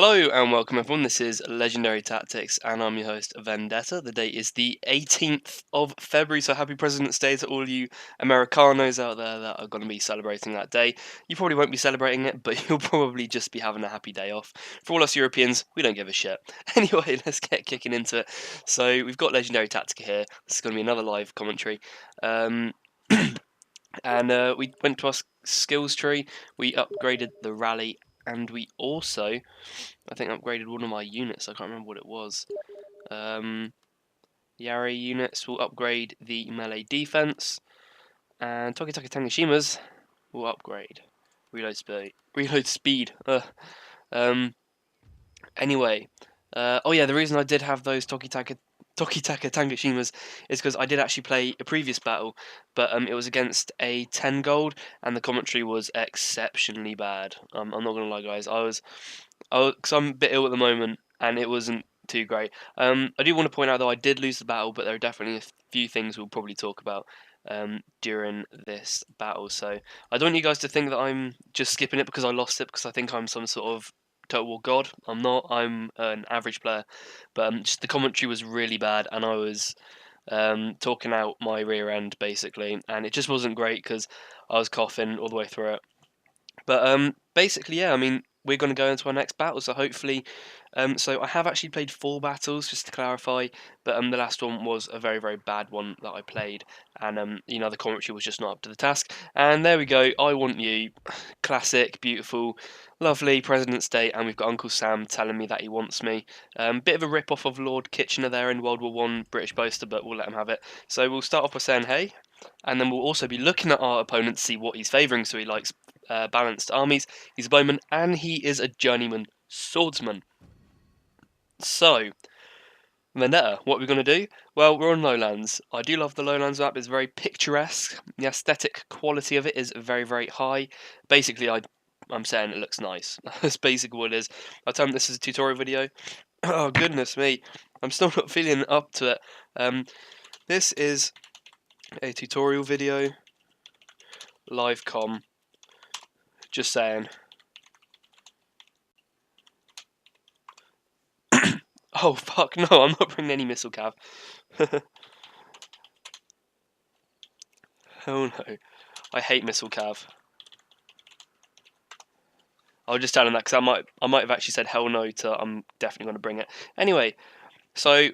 Hello and welcome everyone, this is Legendary Tactics and I'm your host Vendetta. The date is the 18th of February, so happy President's Day to all you Americanos out there that are going to be celebrating that day. You probably won't be celebrating it, but you'll probably just be having a happy day off. For all us Europeans, we don't give a shit. Anyway, let's get kicking into it. So we've got Legendary Tactica here, this is going to be another live commentary. And we went to our skills tree, we upgraded the rally, and we also, I think, upgraded one of my units. I can't remember what it was. Yari units will upgrade the melee defense, and Tokitaka Tangashimas will upgrade reload speed. Anyway, oh yeah, the reason I did have those Tokitaka Tangashimas is because I did actually play a previous battle, but it was against a 10 gold, and the commentary was exceptionally bad. I'm not gonna lie, guys. Because I'm a bit ill at the moment, and it wasn't too great. I do want to point out though I did lose the battle, but there are definitely a few things we'll probably talk about during this battle. So I don't want you guys to think that I'm just skipping it because I lost it, because I think I'm some sort of Total War god. I'm not. I'm an average player, but just the commentary was really bad, and I was talking out my rear end basically, and it just wasn't great because I was coughing all the way through it. But basically, yeah, I mean, we're going to go into our next battle, so hopefully, so I have actually played 4 battles, just to clarify, but the last one was a very, very bad one that I played, and the commentary was just not up to the task. And there we go, I Want You, classic, beautiful, lovely President's Day, and we've got Uncle Sam telling me that he wants me. Bit of a rip-off of Lord Kitchener there in World War One, British boaster, but we'll let him have it. So we'll start off by saying hey, and then we'll also be looking at our opponent to see what he's favouring, so he likes balanced armies, he's a bowman, and he is a journeyman swordsman. So, Vendetta, what are we going to do? Well, we're on Lowlands. I do love the Lowlands map, it's very picturesque. The aesthetic quality of it is very, very high. Basically, I'm saying it looks nice. That's basically what it is. I'll tell them this is a tutorial video. Oh, goodness me. I'm still not feeling up to it. This is a tutorial video. Live com. Just saying. Oh fuck, no, I'm not bringing any missile cav. Oh no, I hate missile cav. I'll just tell him that because I might have actually said hell no to I'm definitely going to bring it. Anyway, so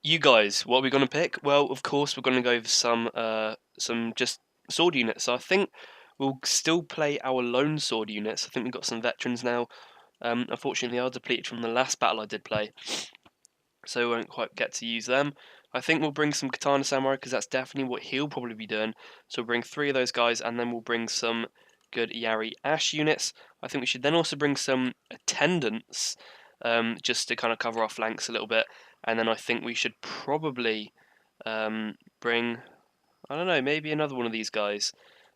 you guys, what are we going to pick? Well, of course we're going to go over some just sword units. So I think we'll still play our lone sword units. I think we've got some veterans now. Unfortunately, they are depleted from the last battle I did play, so we won't quite get to use them. I think we'll bring some Katana Samurai because that's definitely what he'll probably be doing. So we'll bring 3 of those guys, and then we'll bring some good Yari Ash units. I think we should then also bring some attendants, just to kind of cover our flanks a little bit. And then I think we should probably bring, I don't know, maybe another one of these guys.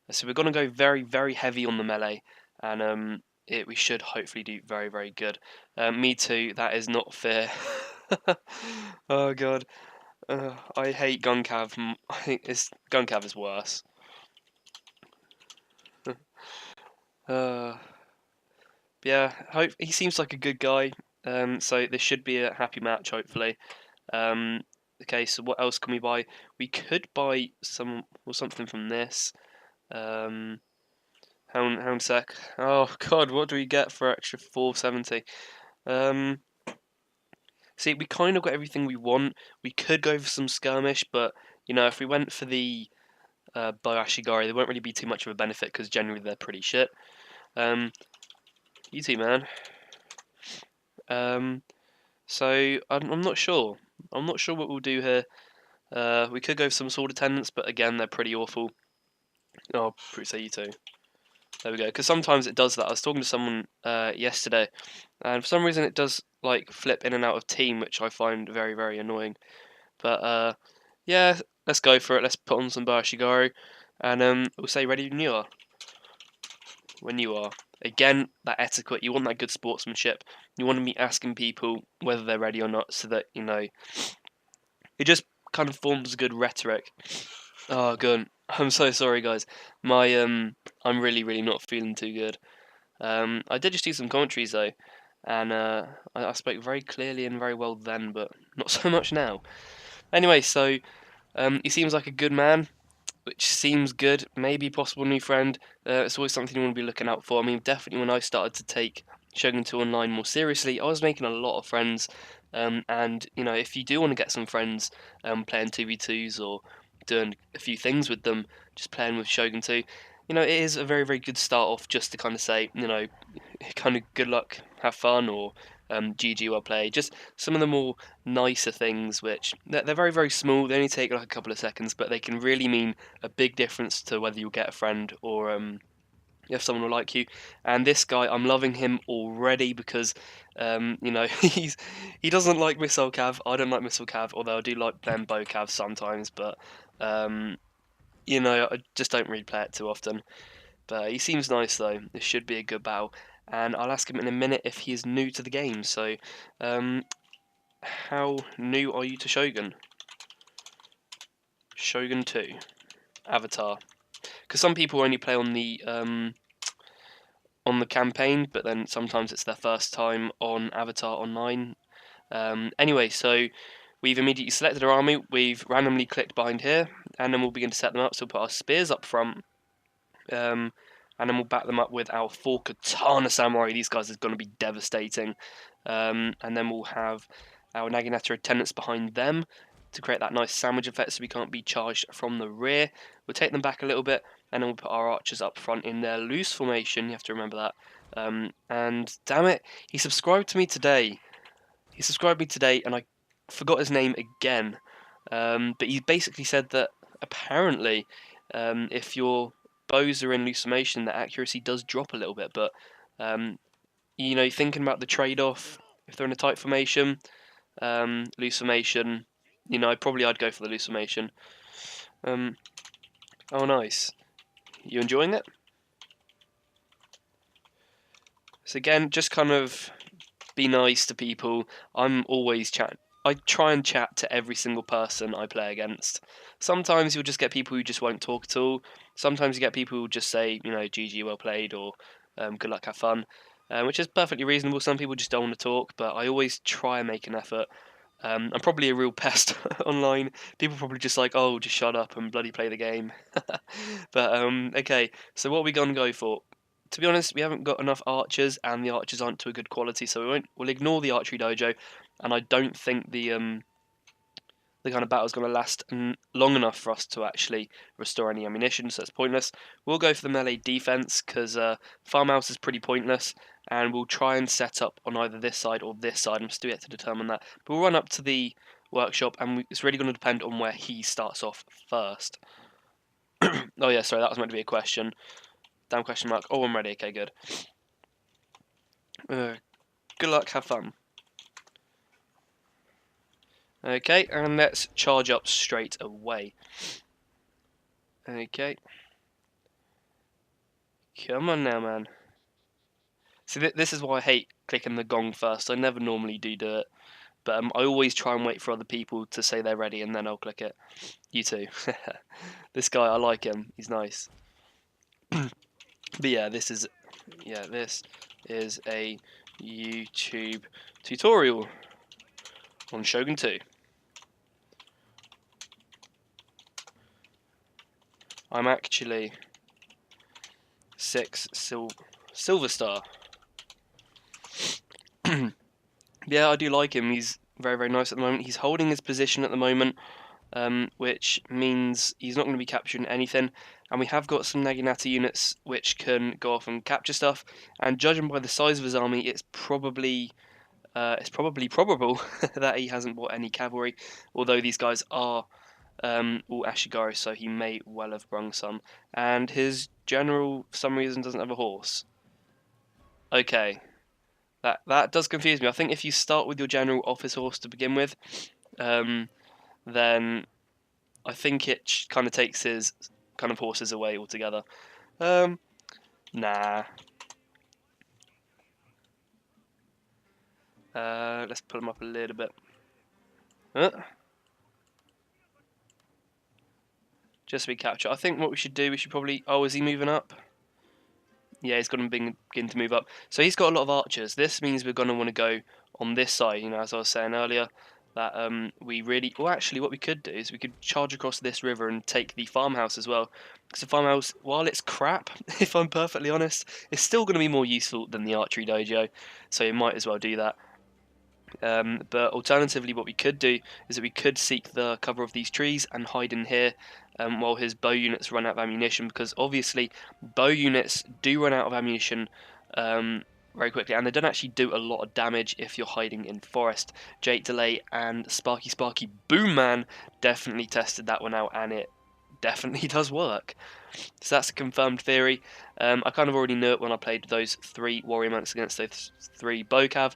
So we're going to go very, very heavy on the melee, and we should hopefully do very, very good. Me too, that is not fair. Oh god. I hate gun cav. I think gun cav is worse. Yeah, he seems like a good guy. So this should be a happy match, hopefully. Okay, so what else can we buy? We could buy something from this. Hound sec. Oh god, what do we get for extra 470? See, we kind of got everything we want. We could go for some skirmish, but if we went for the Boashigari, there won't really be too much of a benefit because generally they're pretty shit. Easy, man. So I'm not sure. I'm not sure what we'll do here. We could go for some sword attendants, but again, they're pretty awful. Oh, pretty say you too. There we go. Because sometimes it does that. I was talking to someone yesterday, and for some reason it does like flip in and out of team, which I find very, very annoying. But yeah, let's go for it. Let's put on some Boashigari, and we'll say ready when you are. When you are. Again, that etiquette. You want that good sportsmanship. You want to be asking people whether they're ready or not, so that it just kind of forms good rhetoric. Oh, good. I'm so sorry, guys. I'm really, really not feeling too good. I did just do some commentaries though. and I spoke very clearly and very well then, but not so much now. Anyway, so he seems like a good man, which seems good. Maybe possible new friend. It's always something you want to be looking out for. I mean, definitely when I started to take Shogun 2 online more seriously, I was making a lot of friends. And you know, if you do want to get some friends playing 2v2s or doing a few things with them, just playing with Shogun 2, you know, it is a very, very good start off just to kind of say, you know, kind of good luck, have fun, or GG, well played. Just some of the more nicer things, which they're very, very small. They only take like a couple of seconds, but they can really mean a big difference to whether you'll get a friend or if someone will like you. And this guy, I'm loving him already because, you know, he doesn't like missile cav. I don't like missile cav, although I do like playing bow cav sometimes. But you know, I just don't really play it too often. But he seems nice though. This should be a good battle. And I'll ask him in a minute if he is new to the game. So, how new are you to Shogun? Shogun 2. Avatar. Because some people only play on the campaign, but then sometimes it's their first time on Avatar Online. Anyway, so we've immediately selected our army. We've randomly clicked behind here, and then we'll begin to set them up. So we'll put our spears up front. And then we'll back them up with our 4 Katana Samurai. These guys are going to be devastating. And then we'll have our Naginata attendants behind them to create that nice sandwich effect so we can't be charged from the rear. We'll take them back a little bit, and then we'll put our archers up front in their loose formation. You have to remember that. And damn it, he subscribed to me today. He subscribed me today, and I forgot his name again. But he basically said that apparently, if your bows are in loose formation, the accuracy does drop a little bit. But you know, thinking about the trade-off, if they're in a tight formation, loose formation, you know, I'd go for the loose formation. Oh, nice. You enjoying it? So again, just kind of be nice to people. I'm always chat. I try and chat to every single person I play against. Sometimes you'll just get people who just won't talk at all. Sometimes you get people who just say, you know, GG, well played, or good luck, have fun, which is perfectly reasonable. Some people just don't want to talk, but I always try and make an effort. I'm probably a real pest online. People probably just like, oh, just shut up and bloody play the game. But okay, so what are we gonna go for? To be honest, we haven't got enough archers, and the archers aren't to a good quality, so we'll ignore the archery dojo, and I don't think the kind of battle is going to last long enough for us to actually restore any ammunition, so it's pointless. We'll go for the melee defense because farmhouse is pretty pointless, and we'll try and set up on either this side or this side. I'm still yet to determine that, but we'll run up to the workshop, and it's really going to depend on where he starts off first. Oh yeah, sorry, that was meant to be a question. Damn question mark. Oh, I'm ready. Okay, good. Good luck, have fun. Okay, and let's charge up straight away. Okay. Come on now, man. See, this is why I hate clicking the gong first. I never normally do it. But I always try and wait for other people to say they're ready, and then I'll click it. You too. This guy, I like him. He's nice. But yeah, this is a YouTube tutorial on Shogun 2. I'm actually 6 Silver Star. Yeah, I do like him. He's very, very nice at the moment. He's holding his position at the moment, which means he's not going to be capturing anything. And we have got some Naginata units which can go off and capture stuff. And judging by the size of his army, it's probably probable that he hasn't bought any cavalry. Although these guys are all Ashigaru, so he may well have brung some. And his general, for some reason, doesn't have a horse. Okay. That does confuse me. I think if you start with your general office horse to begin with, then I think it kind of takes his kind of horses away altogether. Nah. Let's pull him up a little bit. Just so we capture. I think what we should do, we should probably... Oh, is he moving up? Yeah, he's going to begin to move up. So he's got a lot of archers. This means we're going to want to go on this side. As I was saying earlier, that we really. Well, actually, what we could do is we could charge across this river and take the farmhouse as well. Because the farmhouse, while it's crap, if I'm perfectly honest, it's still going to be more useful than the archery dojo. So you might as well do that. But alternatively, what we could do is that we could seek the cover of these trees and hide in here while his bow units run out of ammunition, because obviously bow units do run out of ammunition very quickly, and they don't actually do a lot of damage if you're hiding in forest. Jake Delay and Sparky Boom Man definitely tested that one out, and it definitely does work. So that's a confirmed theory. I kind of already knew it when I played those 3 warrior monks against those 3 Bocav.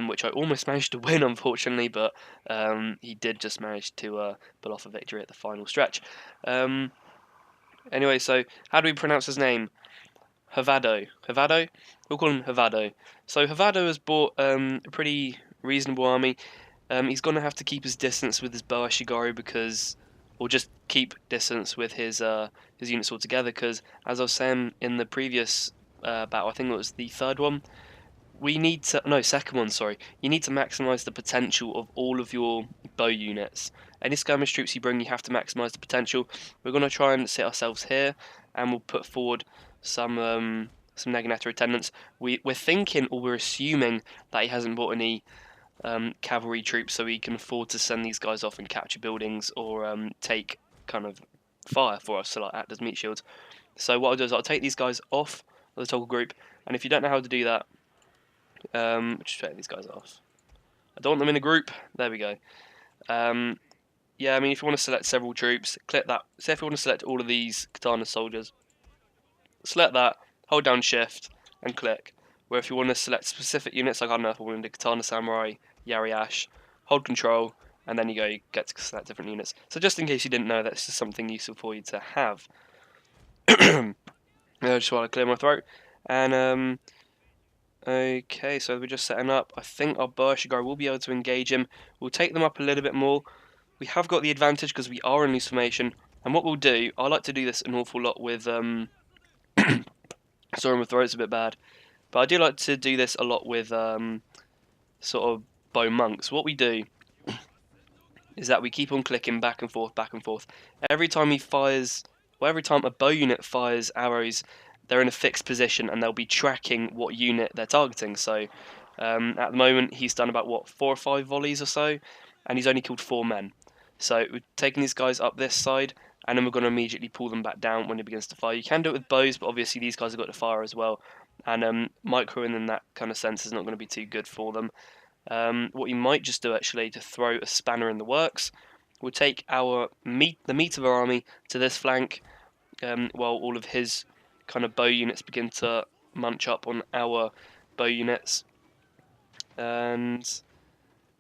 Which I almost managed to win, unfortunately, but he did just manage to pull off a victory at the final stretch. Anyway, so how do we pronounce his name? Havado. Havado? We'll call him Havado. So Havado has bought a pretty reasonable army. He's going to have to keep his distance with his Boa Shigaru because, or just keep distance with his units altogether, because as I was saying in the previous battle, I think it was the 3rd one, we need to, no, second one, sorry. You need to maximise the potential of all of your bow units. Any skirmish troops you bring, you have to maximise the potential. We're going to try and sit ourselves here, and we'll put forward some Naginata attendants. We're thinking, or we're assuming, that he hasn't bought any cavalry troops, so he can afford to send these guys off and capture buildings, or take kind of fire for us, so like act as meat shields. So what I'll do is I'll take these guys off of the toggle group, and if you don't know how to do that, just take these guys off. I don't want them in a group. There we go. Yeah, I mean, if you want to select several troops, click that. Say if you want to select all of these Katana soldiers, select that, hold down Shift, and click. Where if you want to select specific units, like I don't know if I want to do Katana Samurai, Yari Ash, hold Control, and then you get to select different units. So just in case you didn't know, that's just something useful for you to have. Just while I clear my throat. And okay, so we're just setting up. I think our Borshigar will be able to engage him. We'll take them up a little bit more. We have got the advantage because we are in loose formation. And what we'll do, I like to do this an awful lot with... sorry, my throat's a bit bad. But I do like to do this a lot with sort of bow monks. What we do is that we keep on clicking back and forth, back and forth. Every time he fires... Well, every time a bow unit fires arrows, they're in a fixed position and they'll be tracking what unit they're targeting. So at the moment he's done about, what, 4 or 5 volleys or so, and he's only killed 4 men. So we're taking these guys up this side, and then we're going to immediately pull them back down when he begins to fire. You can do it with bows, but obviously these guys have got to fire as well, and microing in that kind of sense is not going to be too good for them. What you might just do actually to throw a spanner in the works, we'll take the meat of our army to this flank, while all of his kind of bow units begin to munch up on our bow units. And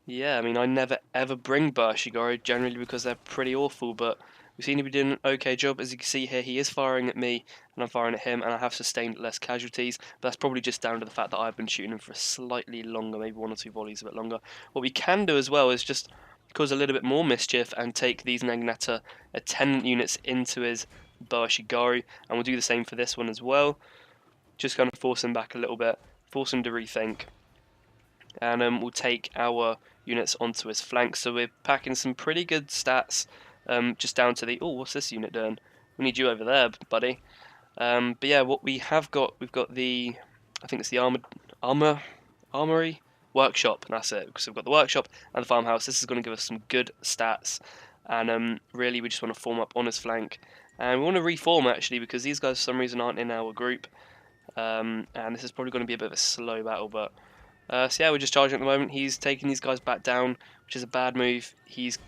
yeah, I mean, I never ever bring Borshigaru generally because they're pretty awful, but we seem to be doing an okay job. As you can see here, he is firing at me and I'm firing at him, and I have sustained less casualties, but that's probably just down to the fact that I've been shooting him for slightly longer, maybe 1 or 2 volleys a bit longer. What we can do as well is just cause a little bit more mischief and take these Naginata attendant units into his Borshigaru, and we'll do the same for this one as well. Just kind of force him back a little bit, force him to rethink, and we'll take our units onto his flank. So we're packing some pretty good stats, just down to the... Oh, what's this unit doing? We need you over there, buddy. But yeah, what we have got, we've got the... I think it's the armory workshop, and that's it. Because we've got the workshop and the farmhouse. This is going to give us some good stats, and really we just want to form up on his flank. And we want to reform actually, because these guys for some reason aren't in our group. And this is probably going to be a bit of a slow battle, but... so yeah, we're just charging at the moment. He's taking these guys back down, which is a bad move. He's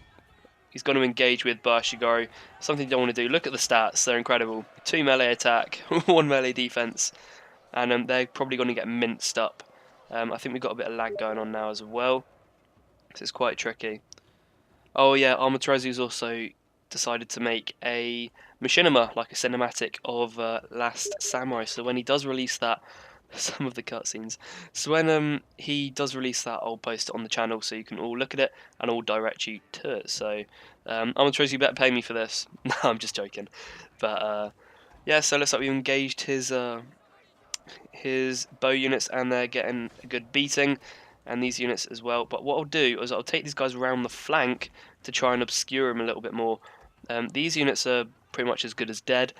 going to engage with Borshigaru, something you don't want to do. Look at the stats, they're incredible. 2 melee attack, 1 melee defense, and they're probably going to get minced up. I think we've got a bit of lag going on now as well, so it's quite tricky. Oh yeah, Amaterasu's also decided to make a machinima, like a cinematic of Last Samurai, so when he does release that, some of the cutscenes. So when he does release that, I'll post it on the channel so you can all look at it and I'll direct you to it. So Amaterasu, you better pay me for this. No, I'm just joking. But yeah, so looks like we engaged his his bow units, and they're getting a good beating, and these units as well. But what I'll do is I'll take these guys around the flank to try and obscure him a little bit more. These units are pretty much as good as dead,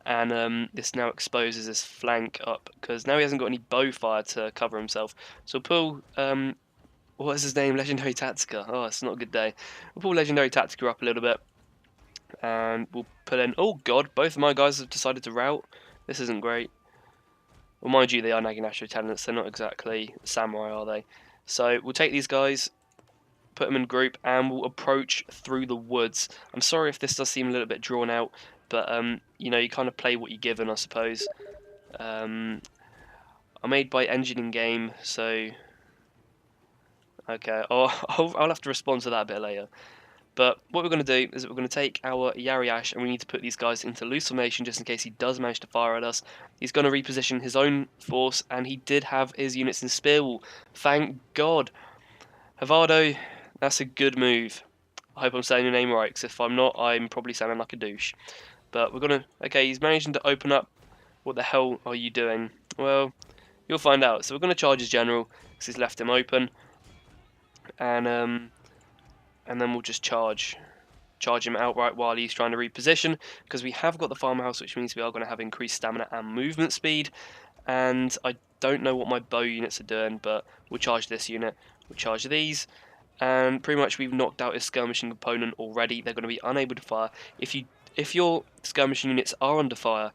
and this now exposes his flank up, because now he hasn't got any bow fire to cover himself. So pull, what is his name? Legendary Tactica. Oh, it's not a good day. We'll pull Legendary Tactica up a little bit, and we'll put in... Oh god, both of my guys have decided to rout. This isn't great. Well, mind you, they are Naginata attendants. They're not exactly samurai, are they? So we'll take these guys, put them in a group, and we'll approach through the woods. I'm sorry if this does seem a little bit drawn out, but you know, you kind of play what you're given, I suppose. I'm made by Engine in Game, so okay, I'll have to respond to that a bit later. But what we're going to do is that we're going to take our Yariash, and we need to put these guys into loose formation just in case he does manage to fire at us. He's going to reposition his own force, and he did have his units in spear wall. Thank God. Havado, that's a good move. I hope I'm saying your name right, because if I'm not, I'm probably sounding like a douche. But we're going to... Okay, he's managing to open up. What the hell are you doing? Well, you'll find out. So we're going to charge his general, because he's left him open. And then we'll just charge him outright while he's trying to reposition, because we have got the farmhouse, which means we are going to have increased stamina and movement speed. And I don't know what my bow units are doing, but we'll charge this unit, we'll charge these, and pretty much we've knocked out his skirmishing component already. They're going to be unable to fire. If your skirmishing units are under fire,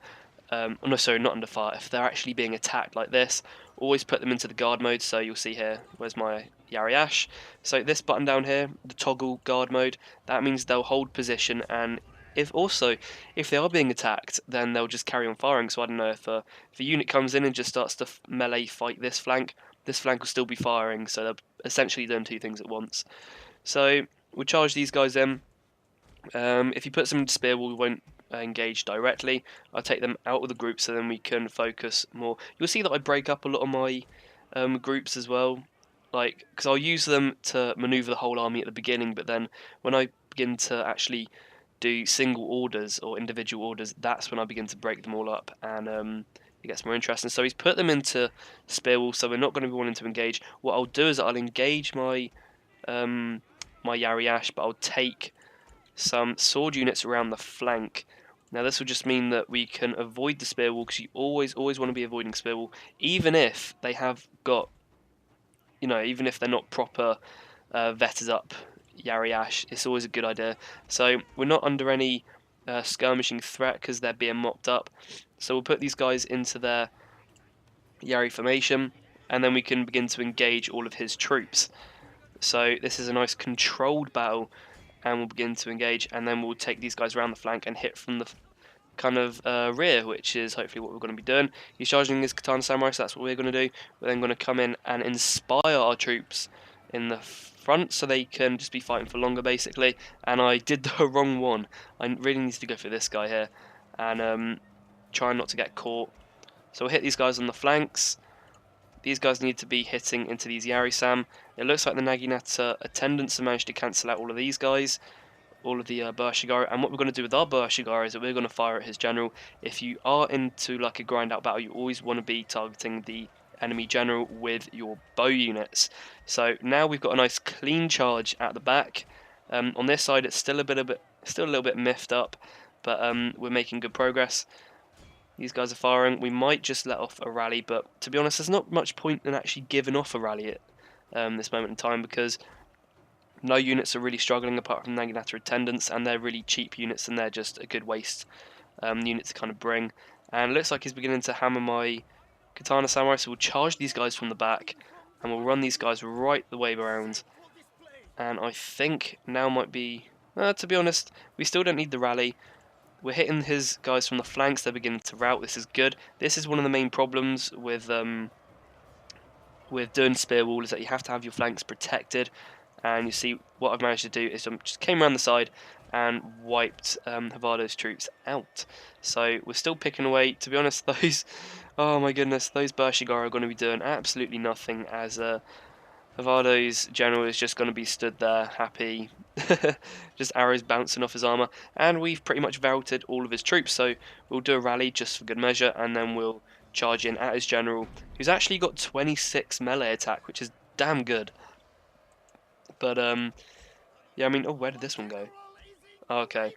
no, sorry, not under fire, if they're actually being attacked like this, always put them into the guard mode. So you'll see here, where's my Yariash? So this button down here, the toggle guard mode, that means they'll hold position, and if they are being attacked, then they'll just carry on firing. So I don't know, if a unit comes in and just starts to melee fight this flank will still be firing, so they're essentially doing two things at once. So we'll charge these guys in. If you put some into spear, we won't engage directly. I'll take them out of the group so then we can focus more. You'll see that I break up a lot of my groups as well, like, because I'll use them to maneuver the whole army at the beginning, but then when I begin to actually do single orders or individual orders, that's when I begin to break them all up, and it gets more interesting. So he's put them into spear wall, so we're not going to be wanting to engage. What I'll do is I'll engage my my Yariash, but I'll take some sword units around the flank. Now this will just mean that we can avoid the spear wall, because you always want to be avoiding spear wall, even if they have got, you know, even if they're not proper vetted up Yariash, it's always a good idea. So we're not under any skirmishing threat because they're being mopped up. So we'll put these guys into their Yari formation, and then we can begin to engage all of his troops. So this is a nice controlled battle, and we'll begin to engage, and then we'll take these guys around the flank and hit from the kind of rear, which is hopefully what we're going to be doing. He's charging his Katana Samurai, so that's what we're going to do. We're then going to come in and inspire our troops in the front so they can just be fighting for longer, basically. And I did the wrong one. I really need to go for this guy here and try not to get caught. So we'll hit these guys on the flanks. These guys need to be hitting into these Yari-Sam. It looks like the Naginata attendants have managed to cancel out all of these guys, all of the Burshigara, and what we're going to do with our Burshigara is that we're going to fire at his general. If you are into like a grind out battle, you always want to be targeting the enemy general with your bow units. So now we've got a nice clean charge at the back. On this side it's still a little bit miffed up, but we're making good progress. These guys are firing. We might just let off a rally, but to be honest, there's not much point in actually giving off a rally at this moment in time, because no units are really struggling apart from Naginata attendants, and they're really cheap units, and they're just a good waste unit to kind of bring. And it looks like he's beginning to hammer my Katana Samurai, so we'll charge these guys from the back, and we'll run these guys right the way around. And I think now might be... to be honest, we still don't need the rally. We're hitting his guys from the flanks, they're beginning to rout, this is good. This is one of the main problems with doing spear wall, is that you have to have your flanks protected. And you see what I've managed to do is I just came around the side and wiped Havado's troops out. So we're still picking away. To be honest, those, oh my goodness, those Burshigara are going to be doing absolutely nothing, as Havado's general is just going to be stood there happy, just arrows bouncing off his armour, and we've pretty much routed all of his troops. So we'll do a rally just for good measure, and then we'll charge in at his general, who's actually got 26 melee attack, which is damn good. But yeah, I mean, oh, where did this one go? Oh, okay,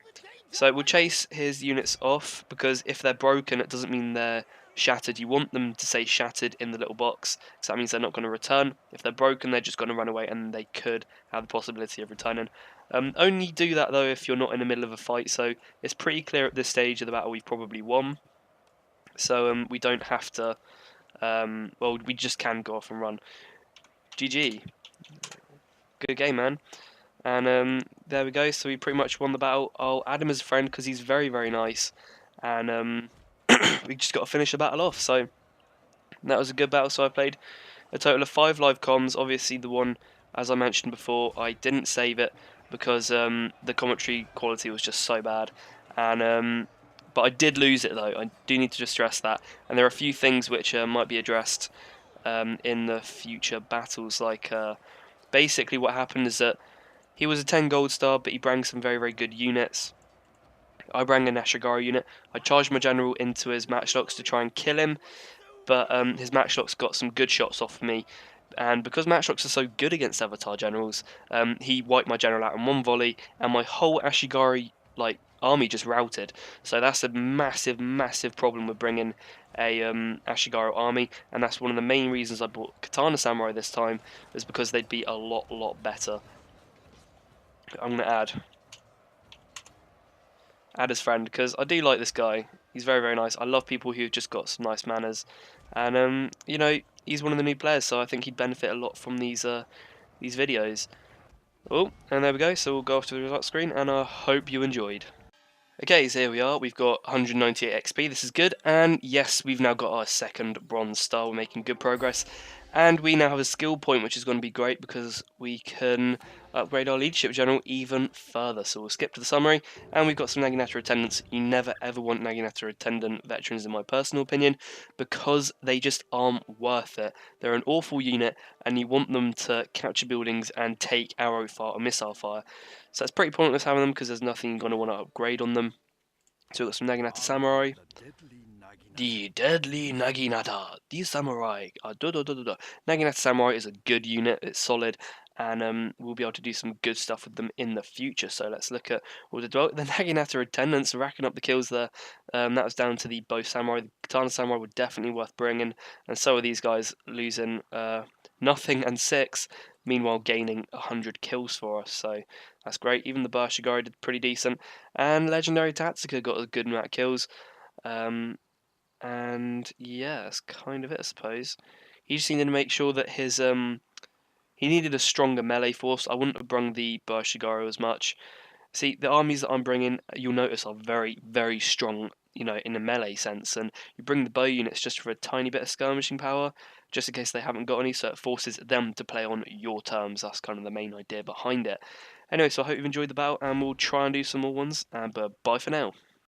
so we'll chase his units off, because if they're broken, it doesn't mean they're shattered. You want them to say shattered in the little box, because that means they're not going to return. If they're broken, they're just going to run away, and they could have the possibility of returning. Only do that though if you're not in the middle of a fight, so it's pretty clear at this stage of the battle we've probably won. So we don't have to, well, we just can go off and run. GG. Good game, man. And there we go, so we pretty much won the battle. I'll add him as a friend because he's very, very nice. And we just got to finish the battle off, so that was a good battle. So I played a total of 5 live comms. Obviously the one, as I mentioned before, I didn't save it because the commentary quality was just so bad. And but I did lose it though, I do need to just stress that. And there are a few things which might be addressed in the future battles, like basically what happened is that he was a 10 gold star, but he brought some very, very good units. I brought an Ashigaru unit. I charged my general into his matchlocks to try and kill him, but his matchlocks got some good shots off me. And because matchlocks are so good against Avatar generals, he wiped my general out in one volley, and my whole Ashigaru army just routed. So that's a massive, massive problem with bringing a Ashigaru army, and that's one of the main reasons I bought Katana Samurai this time, is because they'd be a lot better. I'm going to add his friend, because I do like this guy. He's very, very nice. I love people who've just got some nice manners, and you know, he's one of the new players, so I think he'd benefit a lot from these videos. Oh, and there we go. So we'll go off to the results screen, and I hope you enjoyed. Okay, so here we are. We've got 198 XP. This is good, and yes, we've now got our second bronze star. We're making good progress, and we now have a skill point, which is going to be great because we can upgrade our leadership general even further. So we'll skip to the summary, and we've got some Naginata attendants. You never ever want Naginata attendant veterans, in my personal opinion, because they just aren't worth it. They're an awful unit, and you want them to capture buildings and take arrow fire or missile fire. So that's pretty pointless having them, because there's nothing you're going to want to upgrade on them. So we've got some Naginata Samurai. The deadly Naginata. The Samurai. Naginata Samurai is a good unit. It's solid. And we'll be able to do some good stuff with them in the future. So let's look at all the Naginata attendants racking up the kills there. That was down to the bow samurai. The Katana Samurai were definitely worth bringing. And so are these guys, losing nothing and 6. Meanwhile gaining 100 kills for us. So that's great. Even the Barshigari did pretty decent. And Legendary Tatsuka got a good amount of kills. And yeah, that's kind of it, I suppose. He just needed to make sure that his he needed a stronger melee force. I wouldn't have brung the Barshigaru as much. See, the armies that I'm bringing, you'll notice, are very, very strong, you know, in a melee sense. And you bring the bow units just for a tiny bit of skirmishing power, just in case they haven't got any, so it forces them to play on your terms. That's kind of the main idea behind it. Anyway, so I hope you've enjoyed the battle, and we'll try and do some more ones. But bye for now.